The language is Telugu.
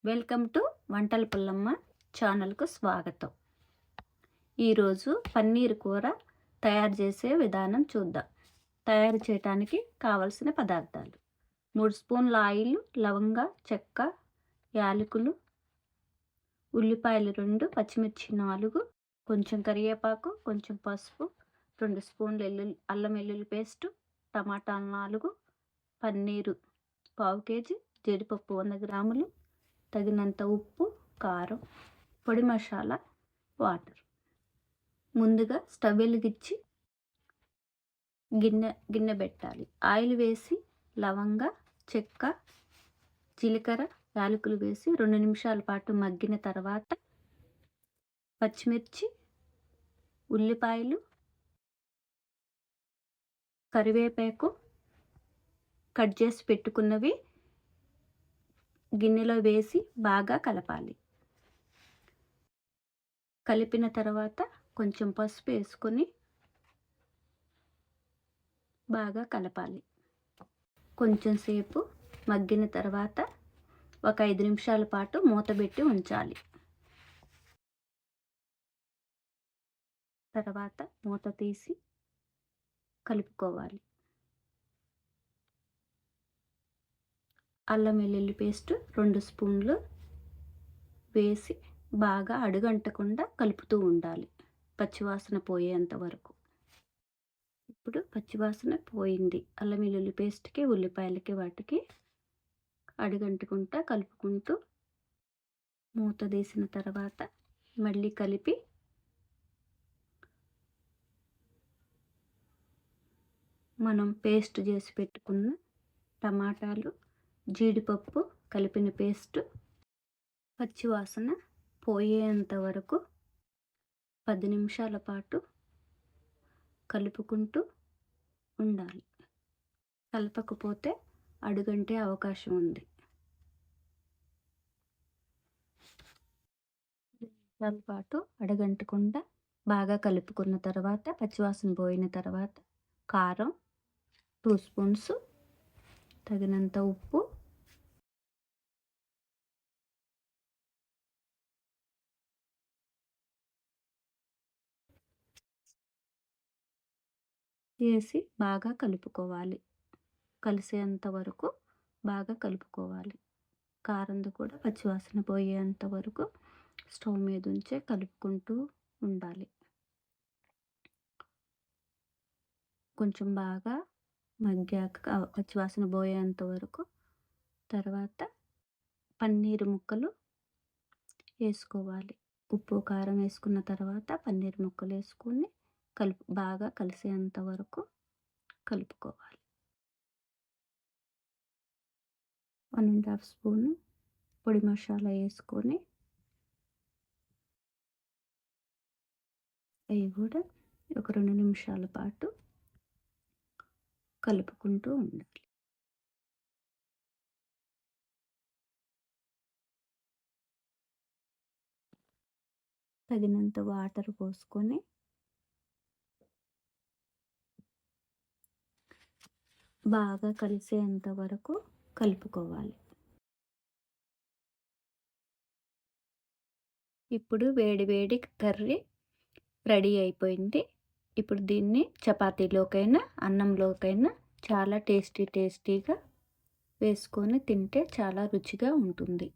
వెల్కమ్ టు వంటల పుల్లమ్మ ఛానల్కు స్వాగతం. ఈరోజు పన్నీర్ కూర తయారు చేసే విధానం చూద్దాం. తయారు చేయడానికి కావలసిన పదార్థాలు: 3 స్పూన్ల ఆయిల్, లవంగ, చెక్క, యాలకులు, ఉల్లిపాయలు 2, పచ్చిమిర్చి 4, కొంచెం కరివేపాకు, కొంచెం పసుపు, 2 స్పూన్ల అల్లం వెల్లుల్లి పేస్టు, టమాటాలు 4, పన్నీరు 1/2 కేజీ, జీడిపప్పు 100 గ్రాములు, తగినంత ఉప్పు, కారం, పొడి మసాలా, వాటర్. ముందుగా స్టవ్ వెలిగించి గిన్నె పెట్టాలి. ఆయిల్ వేసి లవంగ, చెక్క, జీలకర్ర, యాలకులు వేసి 2 నిమిషాల పాటు మగ్గిన తర్వాత పచ్చిమిర్చి, ఉల్లిపాయలు, కరివేపాకు కట్ చేసి పెట్టుకున్నవి గిన్నెలో వేసి బాగా కలపాలి. కలిపిన తర్వాత కొంచెం పసుపు వేసుకొని బాగా కలపాలి. కొంచెం సేపు మగ్గిన తర్వాత ఒక 5 నిమిషాల పాటు మూత పెట్టి ఉంచాలి. తర్వాత మూత తీసి కలుపుకోవాలి. అల్లం వెల్లుల్లి పేస్ట్ 2 స్పూన్లు వేసి బాగా అడుగంటకుండా కలుపుతూ ఉండాలి, పచ్చివాసన పోయేంత వరకు. ఇప్పుడు పచ్చివాసన పోయింది. అల్లం వెల్లుల్లి పేస్ట్కి, ఉల్లిపాయలకి వాటికి అడుగంటుకుంటా కలుపుకుంటూ మూత తీసిన తర్వాత మళ్ళీ కలిపి మనం పేస్ట్ చేసి పెట్టుకున్న టమాటాలు, జీడిపప్పు కలిపిన పేస్టు పచ్చివాసన పోయేంత వరకు 10 నిమిషాల పాటు కలుపుకుంటూ ఉండాలి. కలపకపోతే అడుగంటే అవకాశం ఉంది. 10 నిమిషాల పాటు అడుగంటకుండా బాగా కలుపుకున్న తర్వాత పచ్చివాసన పోయిన తర్వాత కారం 2 స్పూన్స్, తగినంత ఉప్పు, వేసి బాగా కలుపుకోవాలి. కలిసేంత వరకు బాగా కలుపుకోవాలి. కారంది కూడా పచ్చివాసన పోయేంత వరకు స్టవ్ మీద ఉంచే కలుపుకుంటూ ఉండాలి. కొంచెం బాగా మగ్గాక పచ్చివాసన పోయేంత వరకు తర్వాత పన్నీర్ ముక్కలు వేసుకోవాలి. ఉప్పు కారం వేసుకున్న తర్వాత పన్నీర్ ముక్కలు వేసుకొని బాగా కలిసేంత వరకు కలుపుకోవాలి. 1.5 స్పూను పొడి మసాలా వేసుకొని అవి కూడా ఒక 2 నిమిషాల పాటు కలుపుకుంటూ ఉండాలి. తగినంత వాటర్ పోసుకొని బాగా కలిసేంత వరకు కలుపుకోవాలి. ఇప్పుడు వేడి కర్రీ రెడీ అయిపోయింది. ఇప్పుడు దీన్ని చపాతీలోకైనా అన్నంలోకైనా చాలా టేస్టీగా వేసుకొని తింటే చాలా రుచిగా ఉంటుంది.